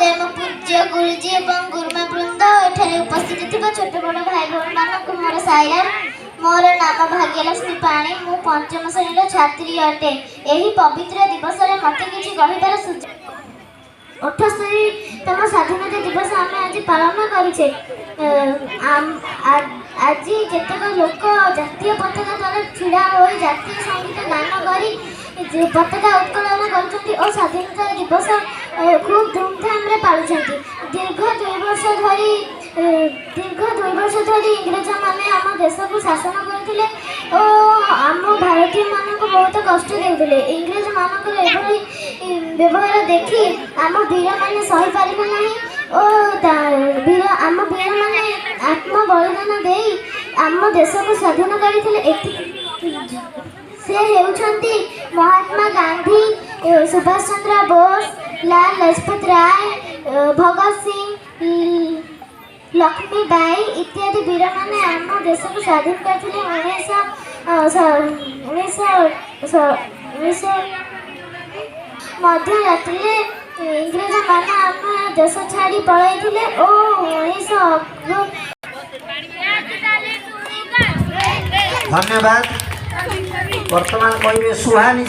महोदय मो पूज्य गुरुजी एवं गुरुमा वृंद एठारे उपस्थित थिबा छोट बड़ भाई भौणी मानक मोर साइराम। मोर नाम भाग्यलक्ष्मी पाणी। मु पंचम श्रेणी छात्री अटे। एही पवित्र दिवस रे मते किछि कहिबार सुझाव 78तम स्वाधीनता दिवस आम आज पालन करुचे। आज जेतक लोक जातीय पताका तले छिड़ा हो जातीय संगीत गान करी पताका उत्तोलन कर स्वाधीनता दिवस खूब धूमधाम रे पालुछंती। दीर्घ 2 वर्ष धरी इंग्रेज माने आम देश को शासन करथिले और आम भारतीय मान को बहुत कष्ट देउथिले। इंग्रेज मानकर एभली व्यवहार देखि आम वीर माने सही पारिबे नाही और आम वीर माने आत्म बलिदान देई आम देश को स्वाधीन करथिले। से हेउछंती महात्मा गांधी, सुभाष चंद्र बोस, लाल लाजपत राय, भगत सिंह, लक्ष्मीबाई इत्यादि वीर माने आम देश को स्वाधीन करथिले। 1900 मध्यरात्रि इंग्रेज माने आम देश छाड़ी पळाइथिले और 1900 धन्यवाद। वर्तमान कहिबे सुहानी।